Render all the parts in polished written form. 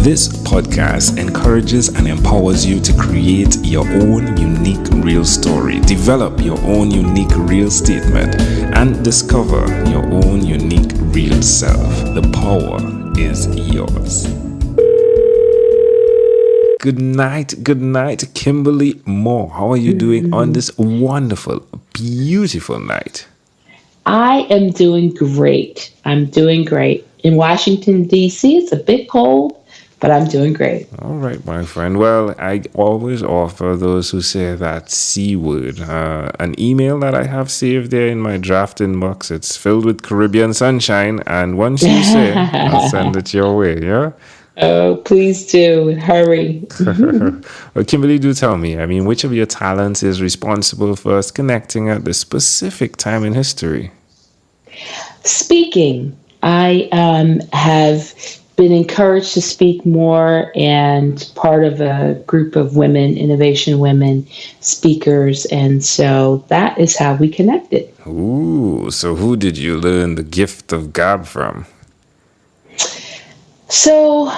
This podcast encourages and empowers you to create your own unique real story, develop your own unique real statement, and discover your own unique real self. The power is yours. Good night, Kimberly Moore. How are you doing on this wonderful, beautiful night? I am doing great. I'm doing great. In Washington, D.C., it's a bit cold, but I'm doing great. All right, my friend. Well, I always offer those who say that C word an email that I have saved there in my draft inbox. It's filled with Caribbean sunshine. And once you say, I'll send it your way, yeah? Oh, please do. Hurry. Well, Kimberly, do tell me, which of your talents is responsible for us connecting at this specific time in history? Speaking. I have been encouraged to speak more and part of a group of women, innovation women speakers. And so that is how we connected. Ooh, so who did you learn the gift of gab from? So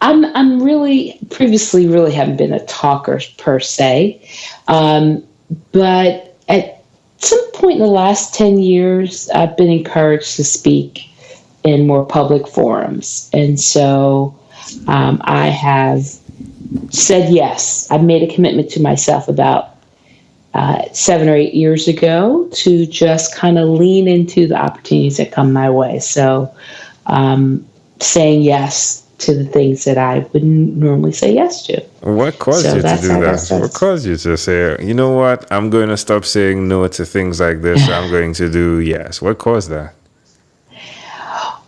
I'm really previously really haven't been a talker per se, but at some point in the last 10 years, I've been encouraged to speak in more public forums. And so I have said yes. I've made a commitment to myself about 7 or 8 years ago to just kind of lean into the opportunities that come my way. So saying yes to the things that I wouldn't normally say yes to. What caused you to do that? What caused you to say, you know what, I'm going to stop saying no to things like this. I'm going to do yes. What caused that?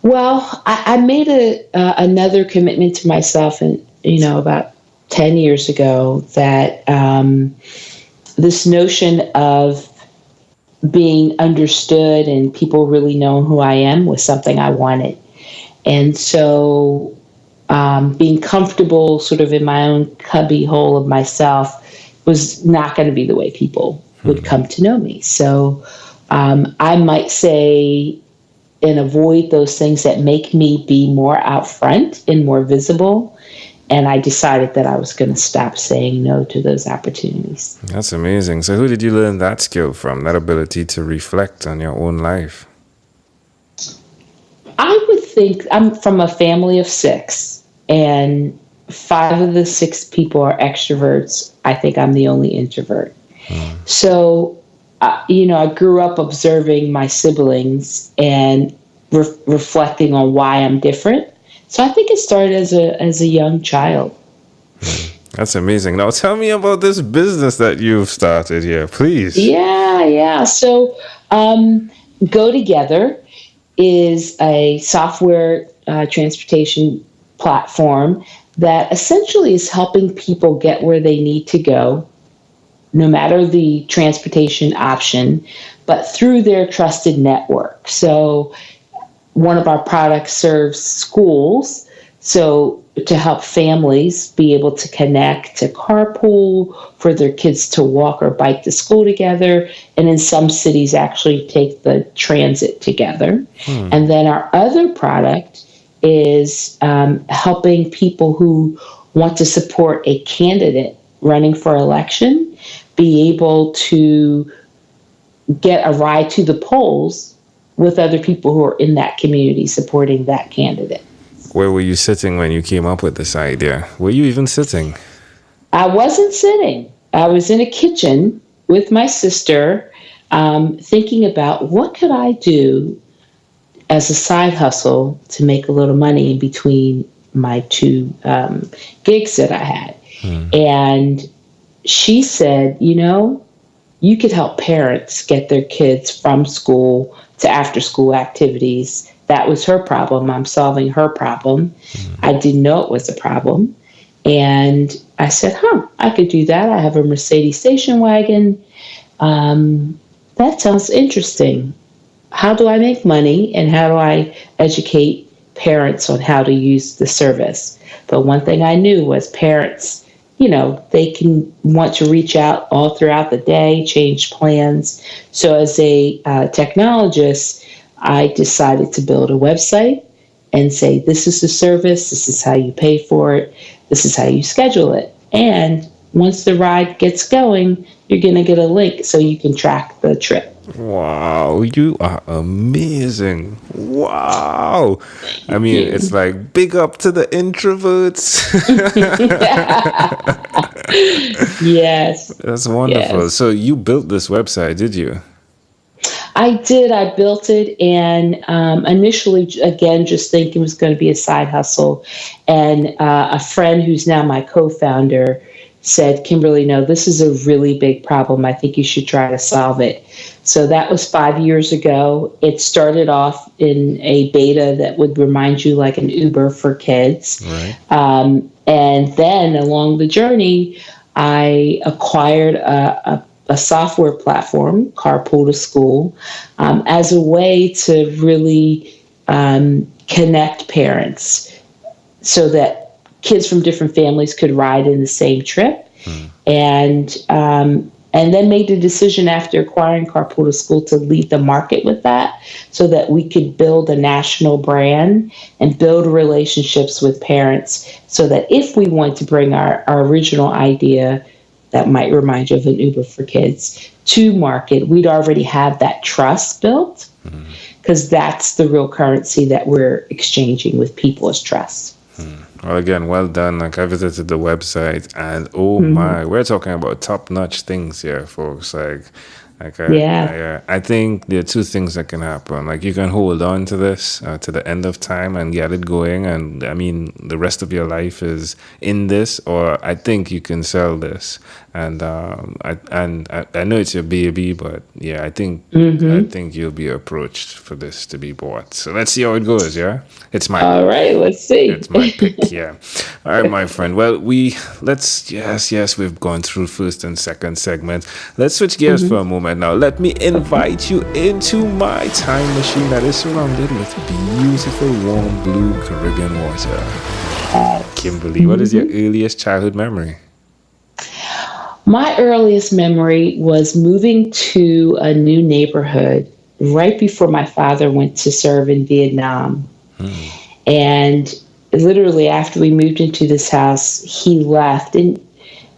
Well, I made another commitment to myself, and about 10 years ago, that this notion of being understood and people really knowing who I am was something I wanted. And so being comfortable sort of in my own cubby hole of myself was not going to be the way people would come to know me. So I might say and avoid those things that make me be more out front and more visible. And I decided that I was going to stop saying no to those opportunities. That's amazing. So who did you learn that skill from, that ability to reflect on your own life? I would think I'm from a family of 6, and 5 of the 6 people are extroverts. I think I'm the only introvert. So I grew up observing my siblings and reflecting on why I'm different. So I think it started as a young child. That's amazing. Now tell me about this business that you've started here, please. Yeah. So Go Together is a software transportation platform that essentially is helping people get where they need to go, no matter the transportation option, but through their trusted network. So one of our products serves schools, so to help families be able to connect, to carpool, for their kids to walk or bike to school together, and in some cities actually take the transit together. And then our other product is helping people who want to support a candidate running for election be able to get a ride to the polls with other people who are in that community supporting that candidate. Where were you sitting when you came up with this idea? Were you even sitting? I wasn't sitting. I was in a kitchen with my sister thinking about what could I do as a side hustle to make a little money in between my 2 gigs that I had. And she said, you could help parents get their kids from school to after school activities. That was her problem. I'm solving her problem. I didn't know it was a problem. And I said, I could do that. I have a Mercedes station wagon. That sounds interesting. How do I make money, and how do I educate parents on how to use the service? But one thing I knew was parents, they can want to reach out all throughout the day, change plans. So as a technologist, I decided to build a website and say, this is the service, this is how you pay for it, this is how you schedule it. And once the ride gets going, you're going to get a link so you can track the trip. Wow, you are amazing. Wow. I mean, it's like big up to the introverts. Yes. That's wonderful. Yes. So you built this website, did you? I did. I built it, and initially, again, just thinking it was going to be a side hustle. And a friend who's now my co-founder said, Kimberly, no, this is a really big problem. I think you should try to solve it. So that was 5 years ago. It started off in a beta that would remind you like an Uber for kids. Right. And then along the journey, I acquired a software platform, Carpool to School, as a way to really connect parents so that kids from different families could ride in the same trip. And then made the decision after acquiring Carpool to School to lead the market with that so that we could build a national brand and build relationships with parents so that if we want to bring our original idea that might remind you of an Uber for kids to market, we'd already have that trust built because that's the real currency that we're exchanging with people is trust. Well, again, well done. Like I visited the website, and oh my, we're talking about top-notch things here, folks. I think there are two things that can happen. Like you can hold on to this to the end of time and get it going, and I mean the rest of your life is in this. Or I think you can sell this, and I know it's your baby, but yeah, I think you'll be approached for this to be bought. So let's see how it goes. Yeah, it's my all right. Let's see. It's my pick. Yeah. All right, my friend. Well, we've gone through first and second segment. Let's switch gears for a moment. Now, let me invite you into my time machine that is surrounded with beautiful, warm, blue Caribbean water. Kimberly, what is your earliest childhood memory? My earliest memory was moving to a new neighborhood right before my father went to serve in Vietnam. And literally after we moved into this house, he left. And,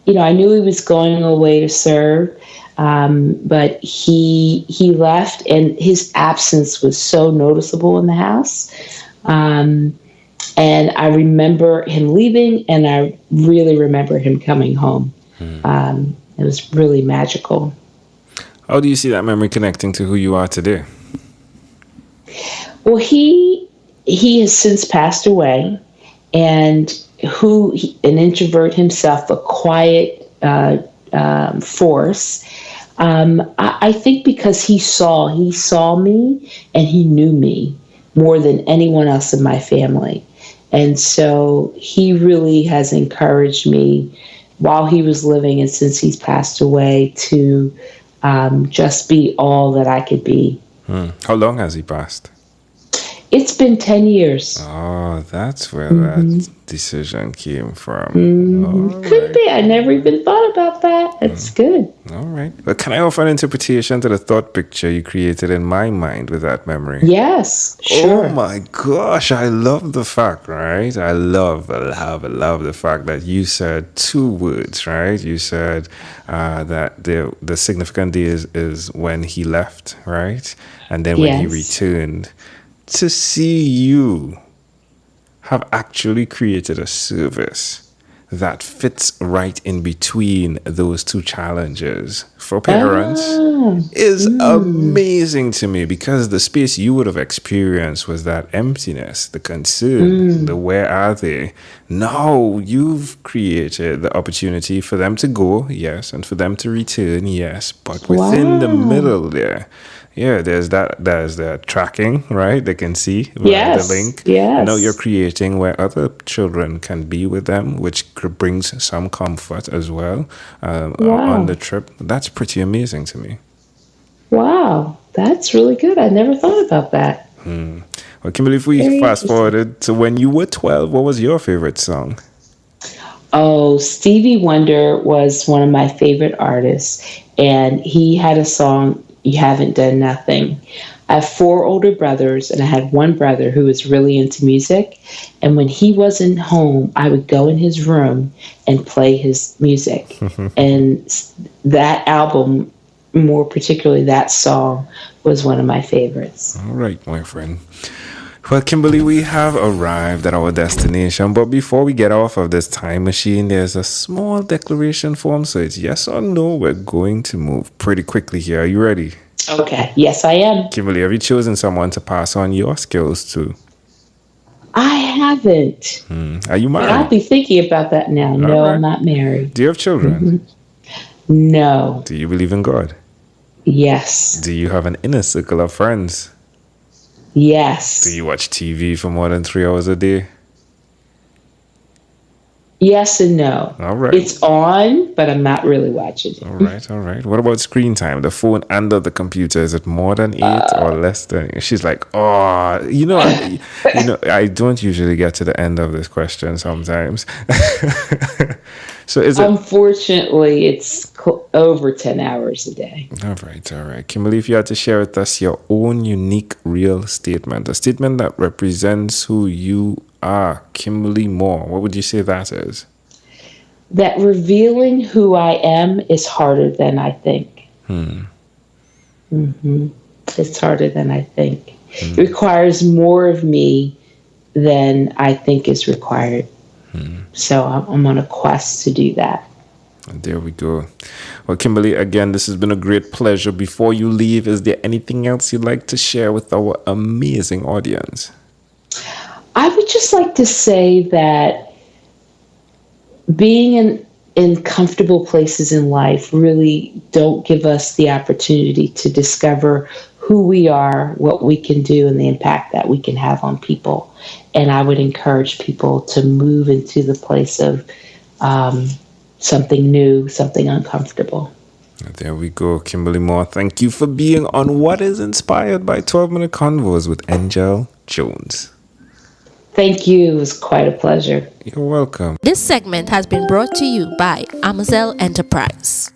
I knew he was going away to serve. But he left, and his absence was so noticeable in the house. And I remember him leaving, and I really remember him coming home. It was really magical. How do you see that memory connecting to who you are today? Well, he has since passed away, and an introvert himself, a quiet force. I think because he saw me and he knew me more than anyone else in my family. And so he really has encouraged me while he was living and since he's passed away to just be all that I could be. How long has he passed? It's been 10 years. Oh, that's where that decision came from. Could be. I never even thought about that. That's good. All right. But can I offer an interpretation to the thought picture you created in my mind with that memory? Yes, sure. Oh my gosh, I love the fact, right? I love the fact that you said two words, right? You said that the significant day is when he left, right? And then when he returned. To see you have actually created a service that fits right in between those two challenges for parents is amazing to me, because the space you would have experienced was that emptiness, the concern, the where are they. Now you've created the opportunity for them to go, yes, and for them to return, yes, but within the middle there. Yeah, there's the tracking, right? They can see the link. Yes. And now you're creating where other children can be with them, which brings some comfort as well on the trip. That's pretty amazing to me. Wow, that's really good. I never thought about that. Well, Kimberly, if we fast forwarded to when you were 12, what was your favorite song? Oh, Stevie Wonder was one of my favorite artists, and he had a song, You Haven't Done Nothing. I have four older brothers, and I had one brother who was really into music. And when he wasn't home, I would go in his room and play his music. And that album, more particularly that song, was one of my favorites. All right, my friend. Well, Kimberly, we have arrived at our destination, but before we get off of this time machine, there's a small declaration form, so it's yes or no. We're going to move pretty quickly here. Are you ready? Okay. Yes, I am. Kimberly, have you chosen someone to pass on your skills to? I haven't. Are you But I'll married? be thinking about that now. No, right. I'm not married. Do you have children? No. Do you believe in God? Yes. Do you have an inner circle of friends? Yes. Do you watch TV for more than 3 hours a day? Yes and no. All right. It's on, but I'm not really watching it. All right. What about screen time? The phone and the computer, is it more than 8 or less than? She's like, oh, I don't usually get to the end of this question sometimes. So is it? Unfortunately, it's over 10 hours a day. All right. Kimberly, if you had to share with us your own unique real statement, a statement that represents who you are, Kimberly Moore, what would you say that is? That revealing who I am is harder than I think. It's harder than I think. It requires more of me than I think is required. So I'm on a quest to do that. And there we go. Well, Kimberly, again, this has been a great pleasure. Before you leave, is there anything else you'd like to share with our amazing audience? I would just like to say that being in comfortable places in life really don't give us the opportunity to discover who we are, what we can do, and the impact that we can have on people. And I would encourage people to move into the place of something new, something uncomfortable. There we go, Kimberly Moore. Thank you for being on What is Inspired by 12-Minute Convos with Angel Jones. Thank you. It was quite a pleasure. You're welcome. This segment has been brought to you by Amazel Enterprise.